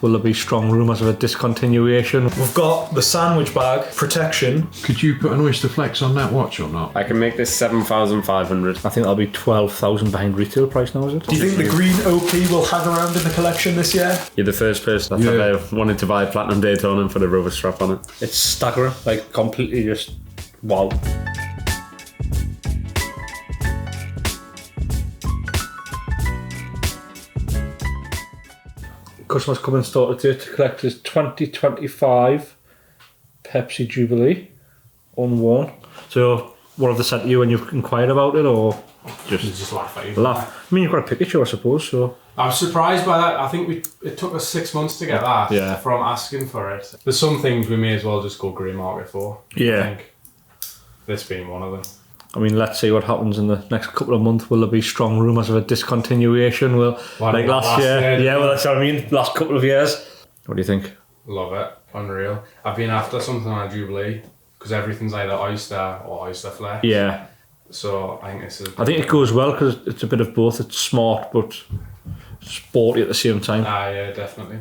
month, will there be strong rumours of a discontinuation? We've got the sandwich bag protection. Could you put an Oysterflex on that watch or not? I can make this 7,500. I think that'll be 12,000 behind retail price now, is it? Do you think the green OP will hang around in the collection this year? You're the first person that's ever wanted to buy a platinum Daytona and put a rubber strap on it. It's staggering, like completely just wow. Customers come and start today to collect his 2025 Pepsi Jubilee unworn. So what have they said to you when you've inquired about it, or Just laugh at you. laugh? I mean, you've got a picture, I suppose, so... I was surprised by that. I think it took us 6 months to get that from asking for it. There's some things we may as well just go grey market for. Yeah. I think. This being one of them. I mean, let's see what happens in the next couple of months. Will there be strong rumours of a discontinuation? Like last year? Yeah, well, that's what I mean. Last couple of years. What do you think? Love it. Unreal. I've been after something on a Jubilee because everything's either Oyster or Oysterflex. Yeah. So I think this is... I think it goes well because it's a bit of both. It's smart but sporty at the same time. Yeah, definitely.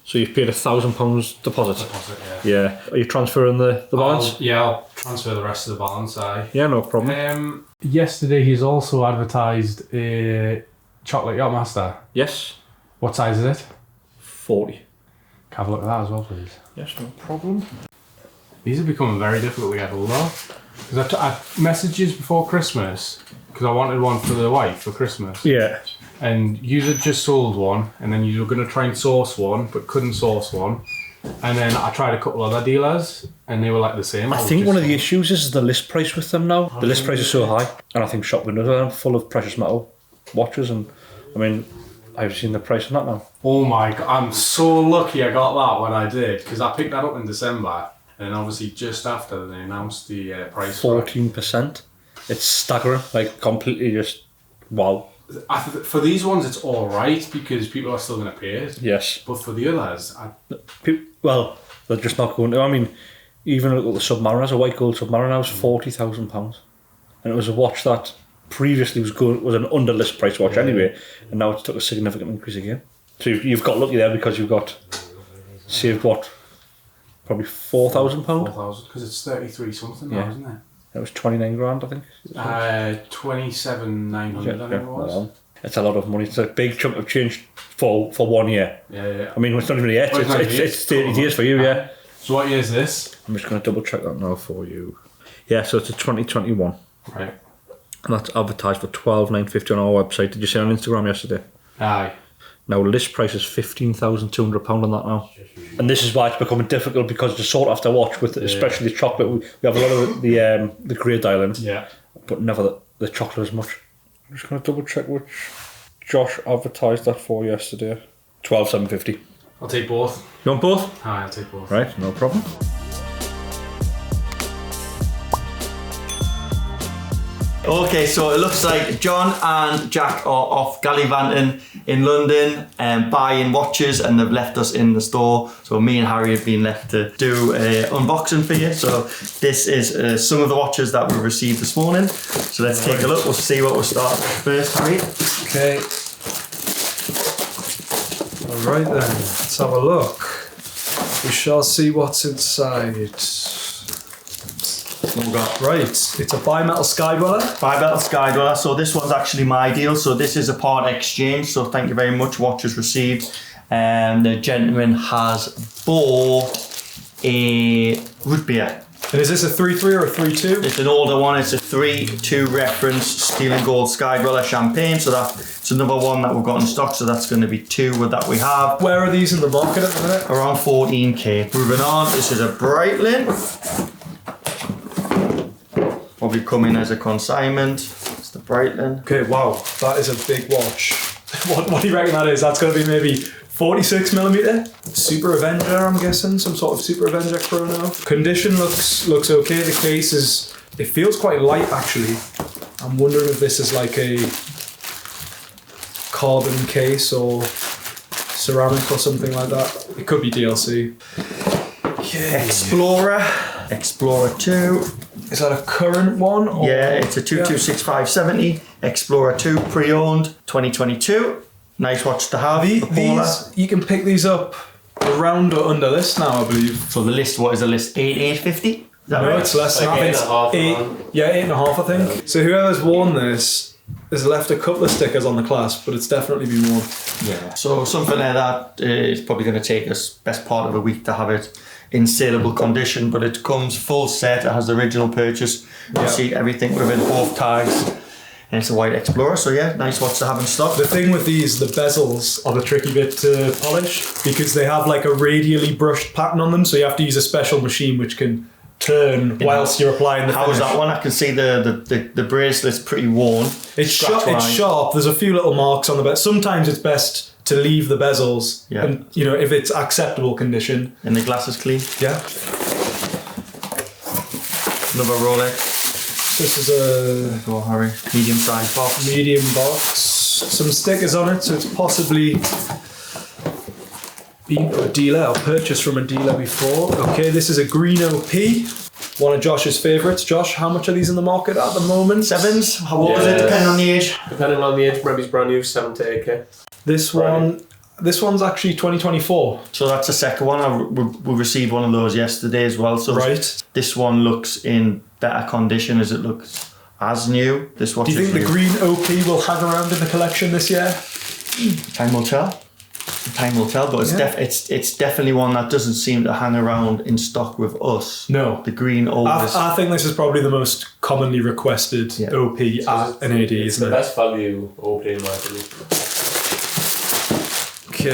So you've paid £1,000 deposit? Deposit, yeah. Yeah. Are you transferring the balance? I'll transfer the rest of the balance, Yeah, no problem. Yesterday he's also advertised a chocolate Yacht-Master. Yes. What size is it? 40. Can I have a look at that as well, please? Yes, no problem. These are becoming very difficult to get hold of. Because I messaged you before Christmas because I wanted one for the wife for Christmas. Yeah. And you had just sold one, and then you were going to try and source one, but couldn't source one. And then I tried a couple other dealers, and they were like the same. I think one of the issues is the list price with them now. The list price is so high, and I think shop windows are full of precious metal watches, and I mean, I've seen the price on that now. Oh my god, I'm so lucky I got that when I did, because I picked that up in December, and then obviously just after they announced the price. 14%. It's staggering, like completely just wow. For these ones, it's all right because people are still going to pay it. Yes. But for the others, well, they're just not going to. I mean, even look at the Submariner, a white gold Submariner was £40,000, and it was a watch that previously was an under list price watch anyway, and now it's took a significant increase again. So you've got lucky there because you've got saved what, probably £4,000. 4,000 because it's 33 something now, isn't it? It was 29 grand, I think. 27,900, I think it was. It's a lot of money. It's a big chunk of change for 1 year. Yeah. I mean, it's not even a year. It's 30 years for you, yeah. So what year is this? I'm just going to double check that now for you. Yeah, so it's a 2021. Right. And that's advertised for $12,950 on our website. Did you see it on Instagram yesterday? Aye. Now, list price is £15,200 on that now. And this is why it's becoming difficult because it's a sought after watch with especially the chocolate. We have a lot of the grey dial in, but never the chocolate as much. I'm just going to double check which Josh advertised that for yesterday. $12,750. I'll take both. You want both? Aye, I'll take both. Right, no problem. Okay, so it looks like John and Jack are off gallivanting in London and buying watches, and they've left us in the store. So me and Harry have been left to do an unboxing for you. So this is some of the watches that we received this morning. So let's take a look. We'll see what we'll start first, Harry. Okay. Alright then, let's have a look. We shall see what's inside. What we got? Right, it's a bimetal skydweller. Bimetal skydweller. So this one's actually my deal. So this is a part exchange. So thank you very much. Watches received. The gentleman has bought a root beer. And is this a 3.3 or a 3.2? It's an older one. It's a 3.2 reference steel and gold skydweller champagne. So that's another one that we've got in stock. So that's going to be two that we have. Where are these in the market at the minute? Around 14k. Moving on. This is a Breitling. Probably come in as a consignment. It's the Breitling. Okay, wow, that is a big watch. What do you reckon that is? That's going to be maybe 46mm. Super Avenger, I'm guessing. Some sort of Super Avenger chrono. Condition looks okay. The case it feels quite light actually. I'm wondering if this is like a carbon case or ceramic or something like that. It could be DLC. Okay. Explorer 2. Is that a current one? Or? Yeah, it's a 226570 Explorer 2 pre-owned 2022. Nice watch to have. The- the Polar. these, you can pick these up around or under list now, I believe. So the list, what is the list? 850? Is that No, right? it's less than Like that. I think 8.5 it's around. 8.5, I think. So whoever's worn this has left a couple of stickers on the clasp, but it's definitely been worn. Yeah. So something like that is probably going to take us best part of a week to have it in saleable condition, but it comes full set. It has the original purchase. You Yeah. see everything within both tags. And it's a white Explorer, so yeah, nice watch to have in stock. The thing with these, the bezels are the tricky bit to polish because they have like a radially brushed pattern on them, so you have to use a special machine which can turn whilst you're applying the How's finish. that one? I can see the bracelet's pretty worn. It's sharp. Scratch It's line. sharp. There's a few little marks on the bezel. Sometimes it's best to leave the bezels, Yeah. and you know if it's acceptable condition. And the glass is clean. Yeah. Another Rolex. This is a Go Harry. Medium sized box. medium box. Some stickers on it, so it's possibly been to a dealer or purchased from a dealer before. Okay, this is a green OP. One of Josh's favourites. Josh, how much are these in the market at the moment? Sevens. What was it? Yeah. Depending on the age. Depending on the age, maybe it's brand new, 7 to 8k. This one. This one's actually 2024. So that's the second one. We received one of those yesterday as well. So Right. this one looks in better condition as it looks as new. This watch Do you is think the new. green OP will hang around in the collection this year? Time will tell. Time will tell, but it's Yeah. it's definitely one that doesn't seem to hang around in stock with us. No. The green always. I think this is probably the most commonly requested Yeah. OP at an AD, It's the isn't it? best value opening in my opinion. Okay,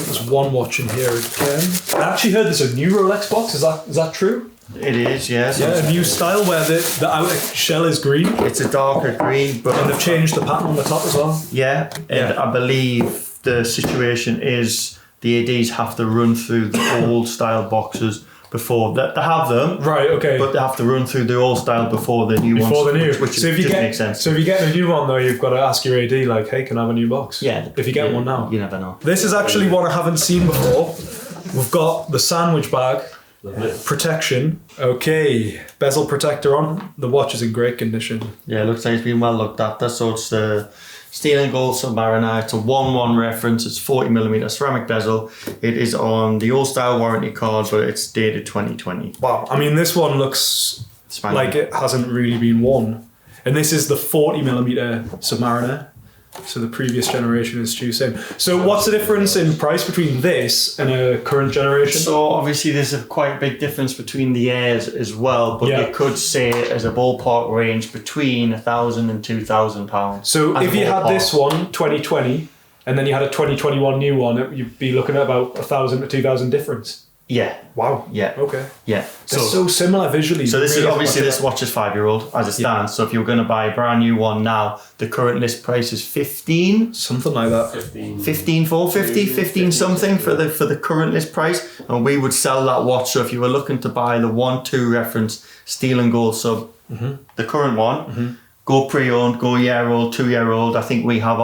there's one watch in here again. I actually heard there's a new Rolex box. Is that true? It is, yes. Yeah, a new style where the outer shell is green It's a darker green, but and they've changed the pattern on the top as well. yeah, and Yeah. I believe the situation is the ADs have to run through the old style boxes before that. They have them, Right. Okay. but they have to run through the old style before the new Before ones. the new, which so if you just get makes sense. so if you get a new one though, you've got to ask your AD like, hey, can I have a new box? Yeah, If you get one now. you never know. This is actually one I haven't seen before. We've got the sandwich bag protection. Okay, bezel protector on. The watch is in great condition. Yeah, it looks like it's been well looked after. So it's the steel and gold Submariner. It's a 1-1 reference. It's 40mm ceramic bezel. It is on the old style warranty card, but it's dated 2020. Wow. I mean, this one looks Spanking. like it hasn't really been worn. And this is the 40mm Submariner. So the previous generation is due same. So what's the difference in price between this and a current generation? So obviously there's a quite big difference between the airs as well, but Yeah. you could say as a ballpark range between £1,000 and £2,000. So as if a you had ballpark. this one, 2020, and then you had a 2021 new one, you'd be looking at about 1,000 to 2,000 difference. Yeah, Wow. yeah, Okay. yeah. They're so similar visually. So this Really is obviously much this watch is 5-year-old as it stands. So if you were going to buy a brand new one now, the current list price is 15, something like that. 15 450, 15 something for the current list price, and we would sell that watch. So if you were looking to buy the 1-2 reference steel and gold sub, the current one, go pre-owned, go year-old, 2-year-old. I think we have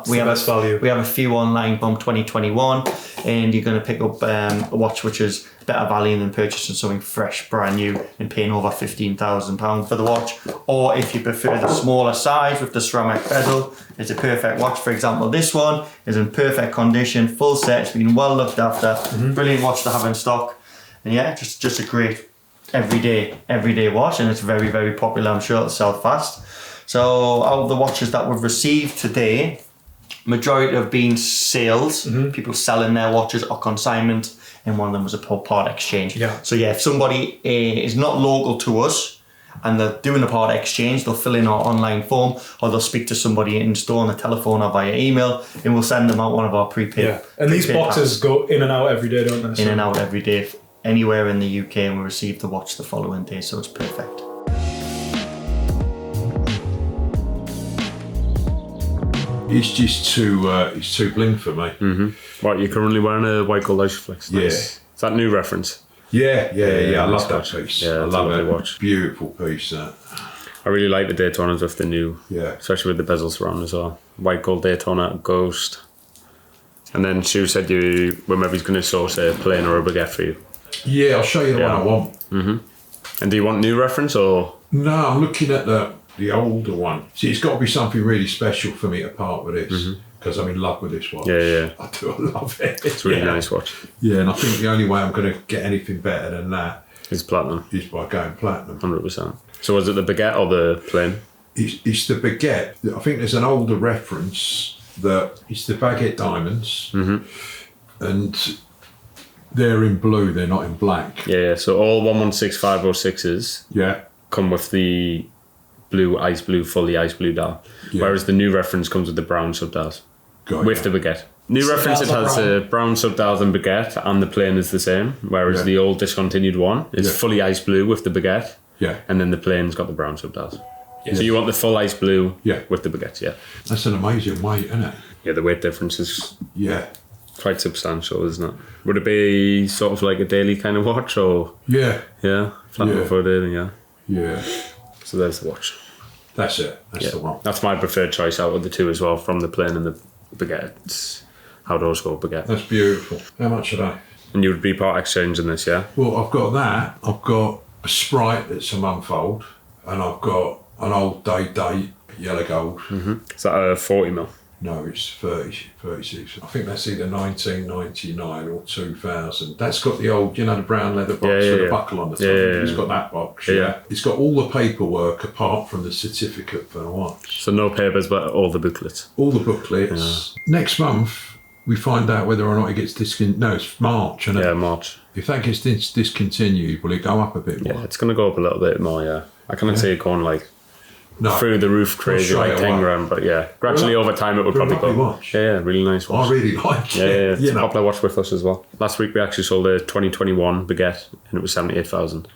best value. We have a few online from 2021, and you're going to pick up a watch which is better value than purchasing something fresh, brand new, and paying over £15,000 for the watch. Or if you prefer the smaller size with the ceramic bezel, it's a perfect watch. For example, this one is in perfect condition, full set, it's been well looked after, brilliant watch to have in stock, and yeah, just a great everyday watch, and it's very, very popular. I'm sure it'll sell fast. So out of the watches that we've received today, majority have been sales, people selling their watches or consignment, and one of them was a part exchange. Yeah. So yeah, if somebody is not local to us and they're doing a part exchange, they'll fill in our online form, or they'll speak to somebody in store on the telephone or via email, and we'll send them out one of our prepaid. Yeah. And these prepaid boxes go in and out every day, don't they? packs in and out every day, anywhere in the UK, and we receive the watch the following day, so it's perfect. It's just too bling for me. What, you're currently wearing a white gold Oysterflex? Yeah. Nice. Is that new reference? Yeah. I nice love that watch. piece. Yeah, I it's a love lovely it. watch. Beautiful piece. That. I really like the Daytonas with the new, Yeah. especially with the bezels around as well. White gold Daytona, Ghost. And then Sue said well, maybe he's going to source a plain or a baguette for you. Yeah, I'll show you the Yeah. one I want. And do you want new reference or? No, I'm looking at the older one. See, it's got to be something really special for me to part with this. because I'm in love with this watch. Yeah. I do love it. It's a really nice watch. Yeah, and I think the only way I'm going to get anything better than that It's platinum, is by going platinum. 100%. So was it the baguette or the plain? It's the baguette. I think there's an older reference that it's the baguette diamonds, and they're in blue. They're not in black. Yeah. So all 116506s Yeah, come with the blue, ice blue, fully ice blue dial. Yeah. Whereas the new reference comes with the brown sub dials got with ya. the baguette. New reference, it has the brown sub dials and baguette, and the plain is the same. Whereas Yeah. the old discontinued one is Yeah. fully ice blue with the baguette, Yeah, and then the plain's got the brown sub dials. So you want the full ice blue Yeah. with the baguette, yeah. that's an amazing weight, isn't it? Yeah, the weight difference is Yeah, quite substantial, isn't it? Would it be sort of like a daily kind of watch, or yeah, platinum Yeah. for a daily, yeah. yeah. So there's the watch. That's it. That's the one. That's my preferred choice out of the two as well, from the plain and the baguette. It's how those go, baguette. That's beautiful. How much are they? And you would be part exchange in this, yeah? Well, I've got that. I've got a Sprite that's a month old, and I've got an old date yellow gold. Is that a 40mm? No, it's 36. I think that's either 1999 or 2000. That's got the old, you know, the brown leather box with the buckle on the top. Yeah. It's got that box. Yeah. Yeah. It's got all the paperwork apart from the certificate for the watch. So no papers, but all the booklets. All the booklets. Next month, we find out whether or not it gets discontinued. No, it's March. And Yeah, March. if that gets discontinued, will it go up a bit more? Yeah, it's going to go up a little bit more, yeah. I can't see it going like No. through the roof crazy Not like straight 10 away. grand, but yeah, gradually over time it would Really probably lovely go. watch. Yeah, really nice watch. I really like Yeah, it. it's a popular watch with us as well. Last week we actually sold a 2021 baguette and it was 78,000.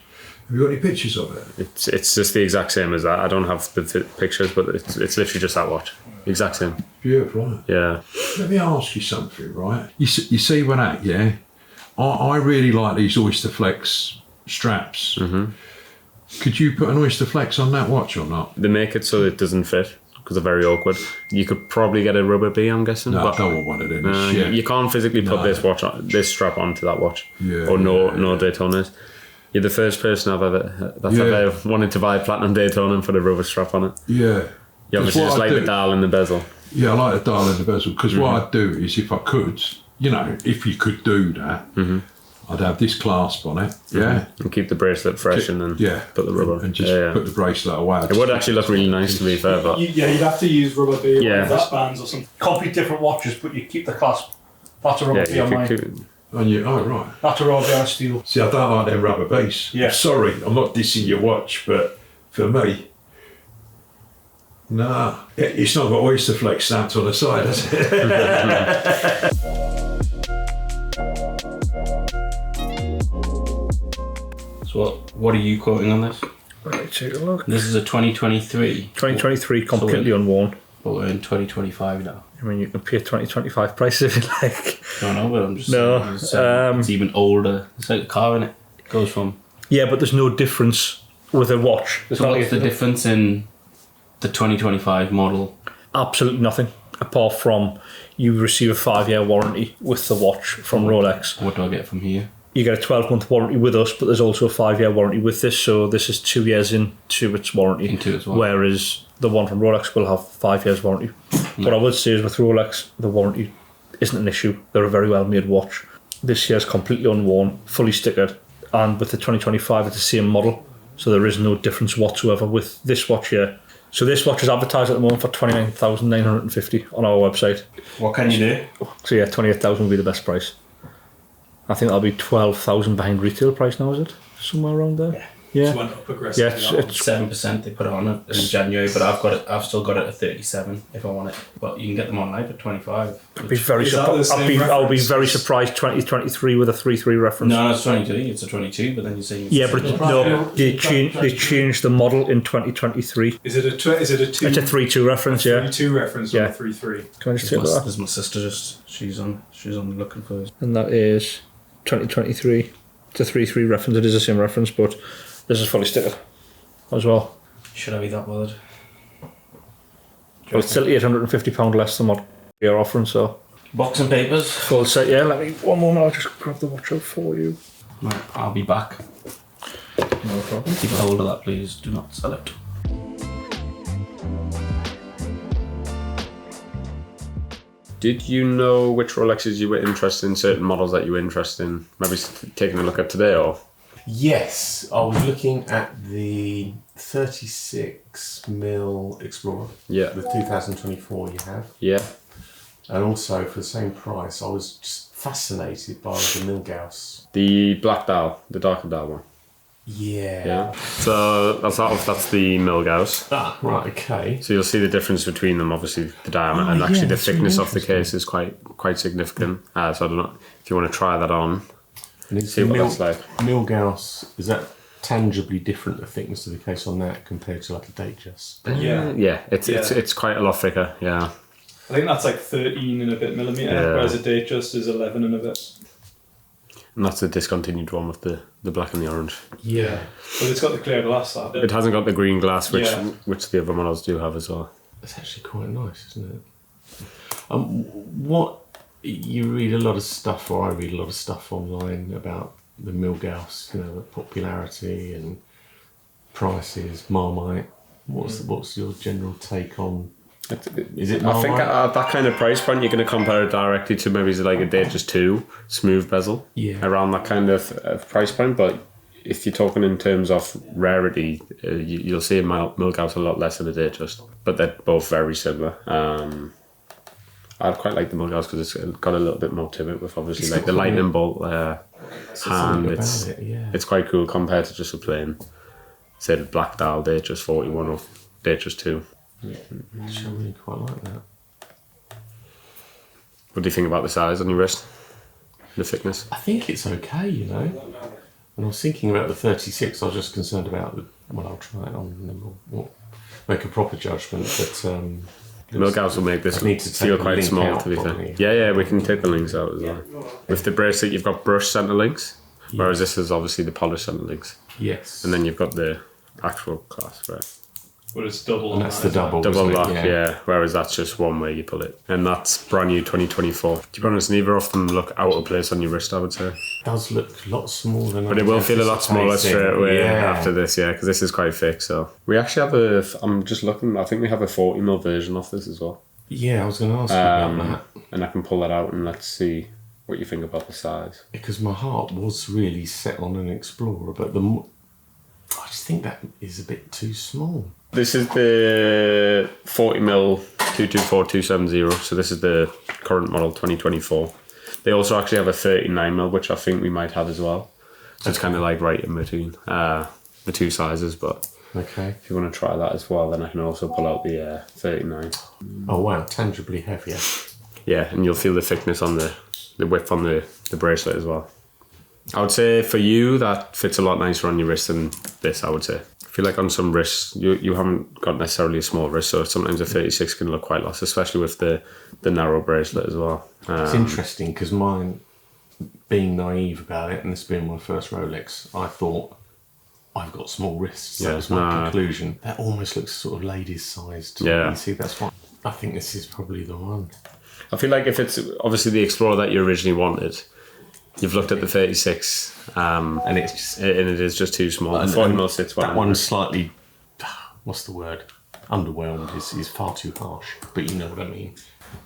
Have you got any pictures of it? It's just the exact same as that. I don't have the pictures, but it's literally just that watch. Exact same. Beautiful, isn't it? Yeah. Let me ask you something, right? You see with that, yeah? I really like these Oysterflex straps. Could you put an Oysterflex on that watch or not? They make it so it doesn't fit because they're very awkward. You could probably get a rubber bee, I'm guessing. No, but I don't want one of them. Shit. you can't physically put No. this strap onto that watch. Yeah, or no yeah. Daytonas. You're the first person I've ever wanted to buy a platinum Daytona and put a rubber strap on it. Yeah. You obviously what just I like do- the dial and the bezel. Yeah, I like the dial and the bezel because what I'd do is if I could, you know, if you could do that, I'd have this clasp on it, yeah, And keep the bracelet fresh and then put the rubber. and just yeah. put the bracelet away. It would actually look really nice to be fair, but Yeah, you'd have to use rubber bee Yeah. or wristbands or something. Complete different watches, but you keep the clasp. That's a yeah, rubber bee on you mine. could, And you, oh right. That's a rubber bee on steel. See, I don't like them rubber bees. Yeah. Sorry, I'm not dissing your watch, but for me, nah, it's not got Oysterflex stamped on the side, has it? So what are you quoting on this? Right, take a look. This is a 2023. 2023 completely unworn. But we're in 2025 now. I mean, you can pay 2025 prices if you like. I don't know, but I'm just No, saying it's even older. It's like a car, innit? It goes from... Yeah, but there's no difference with a watch. There's So not what's the difference in the 2025 model? Absolutely nothing, apart from you receive a 5-year warranty with the watch from Rolex. What do I get from here? You get a 12-month warranty with us, but there's also a 5-year warranty with this, so this is 2 years into its warranty. Into its warranty. Whereas the one from Rolex will have 5 years warranty. What I would say is with Rolex, the warranty isn't an issue. They're a very well-made watch. This year's completely unworn, fully stickered, and with the 2025 it's the same model, so there is no difference whatsoever with this watch here. So this watch is advertised at the moment for $29,950 on our website. What can you do? So yeah, 28,000 would be the best price. I think that'll be 12,000 behind retail price now, is it? Somewhere around there. Yeah. Just went up aggressively. Yeah, it's 7% they put it on it in January, but I've still got it at 37 if I want it. But you can get them online for 25. I'd be very Is that the surprised. same I'll be reference? very surprised. 2023 with a 3.3 reference. No, it's 22. It's a 22, but then you're saying... Yeah, but no, they changed the model in 2023. Is it a two? It's a 3.2 reference. Yeah. 3.2 reference Yeah. or a 3.3? Can I just take that? There's my sister just... She's on looking for it. And that is 2023. It's a 3.3 reference. It is the same reference, but this is fully stickered as well. Should I be that bothered? But it's still £850 less than what you're offering, so Box and papers. full set. Yeah, let me one moment. I'll just grab the watch out for you. Right, I'll be back. No problem. Keep a hold of that, please. Do not sell it. Did you know which Rolexes you were interested in, certain models that you were interested in? Maybe taking a look at today, or? Yes, I was looking at the 36mm Explorer. Yeah. The 2024 you have. Yeah. And also for the same price, I was just fascinated by the Milgauss. The black dial, the darker dial one. Yeah. So that's the Milgauss. Ah, right, okay. So you'll see the difference between them. Obviously, the diameter and actually the thickness of the case is quite significant. So I don't know if you want to try that on. And See what that's like. Milgauss, is that tangibly different, the thickness of the case on that compared to like a Datejust? Yeah. It's quite a lot thicker. Yeah. I think that's like 13 and a bit millimeter, whereas a Datejust is 11 and a bit. And that's the discontinued one with the black and the orange. Yeah. But it's got the clear glass, that. It hasn't got the green glass, which the other models do have as well. It's actually quite nice, isn't it? What you read a lot of stuff, or I read a lot of stuff online about the Milgauss, the popularity and prices, Marmite. What's your general take on? Is it Marmite? I think at that kind of price point, you're going to compare it directly to maybe like a Datejust 2 smooth bezel. Yeah. Around that kind of price point, but if you're talking in terms of rarity, you'll see Milgauss a lot less than a Datejust, but they're both very similar. I'd quite like the Milgauss because it's got a little bit more to it, with obviously like the lightning bolt hand. It's quite cool compared to just a plain, say, the black dial Datejust 41 or Datejust 2. Yeah, I really quite like that. What do you think about the size on your wrist? The thickness? I think it's okay, When I was thinking about the 36, I was just concerned about I'll try it on and then we'll make a proper judgment. But Milgauss will make this feel quite small, to be fair. Yeah, we can take the links out as well. With the bracelet, you've got brushed centre links, whereas this is obviously the polished centre links. Yes. And then you've got the actual clasp, right? But it's double. And that's the double lock, yeah. Whereas that's just one way you pull it. And that's brand new 2024. To be honest, neither of them look out of place on your wrist, I would say. It does look a lot smaller than But it will feel a lot smaller straight away after this, because this is quite thick. So we actually have I'm just looking, I think we have a 40mm version of this as well. Yeah, I was going to ask you about that. And I can pull that out and let's see what you think about the size. Because my heart was really set on an Explorer, but I just think that is a bit too small. This is the 40mm 224270, so this is the current model 2024. They also actually have a 39mm, which I think we might have as well. So it's kind of like right in between the two sizes, but if you want to try that as well, then I can also pull out the 39. Oh wow, tangibly heavier. Yeah, and you'll feel the thickness on the width on the bracelet as well. I would say for you, that fits a lot nicer on your wrist than this, I would say. I feel like on some wrists, you haven't got necessarily a small wrist, so sometimes a 36 can look quite lost, especially with the narrow bracelet as well. It's interesting because mine, being naive about it, and this being my first Rolex, I thought, I've got small wrists. That was my conclusion. That almost looks sort of ladies' sized. Yeah. You see, that's why I think this is probably the one. I feel like if it's obviously the Explorer that you originally wanted, you've looked at the 36, and it is just too small. The 40mm sits well. That one's slightly, what's the word? Underwhelmed is far too harsh, but you know what I mean.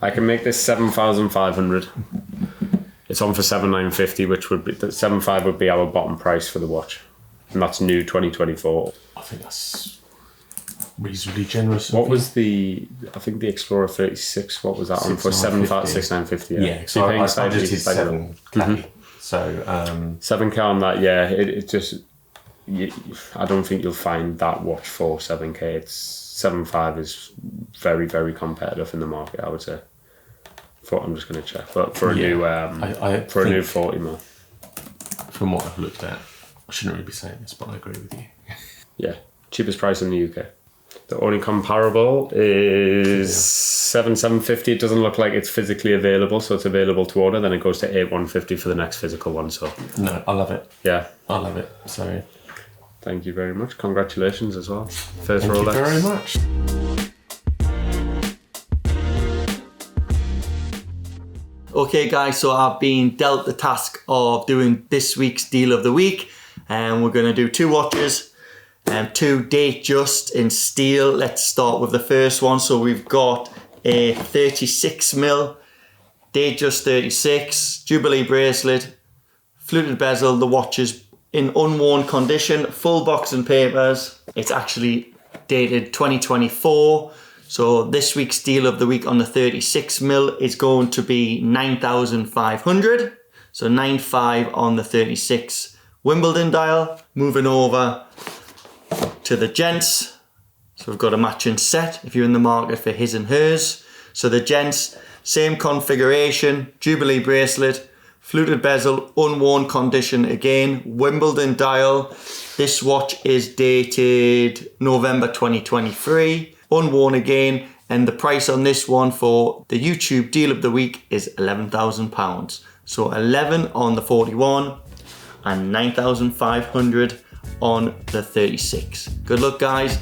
I can make this 7,500. It's on for 7,950, which would be 7,500 would be our bottom price for the watch, and that's new 2024. I think that's reasonably generous. What was the? I think the Explorer 36. What was that on for? 6,950. Yeah, so I budgeted 7K. So 7K on that. Yeah, it just. I don't think you'll find that watch for 7K. It's 7.5 is very, very competitive in the market, I would say. I'm just going to check, but for a new a new 40mm. From what I've looked at, I shouldn't really be saying this, but I agree with you. Yeah, cheapest price in the UK. The only comparable is 7,750. It doesn't look like it's physically available, so it's available to order. Then it goes to 8,150 for the next physical one. So no, I love it. Yeah, I love it. So thank you very much. Congratulations as well. First Thank Rolex. you very much. Okay guys, so I've been dealt the task of doing this week's deal of the week, and we're going to do two watches and two Datejust in steel. Let's start with the first one. So we've got a 36mm Datejust 36, Jubilee bracelet, fluted bezel. The watch is in unworn condition, full box and papers. It's actually dated 2024. So this week's deal of the week on the 36mm is going to be 9,500. So 9.5 on the 36 Wimbledon dial. Moving over to the gents. So we've got a matching set if you're in the market for his and hers. So the gents, same configuration, Jubilee bracelet, fluted bezel, unworn condition again, Wimbledon dial. This watch is dated November 2023, unworn again, and the price on this one for the YouTube deal of the week is £11,000. So 11 on the 41 and 9,500 on the 36. Good luck, guys.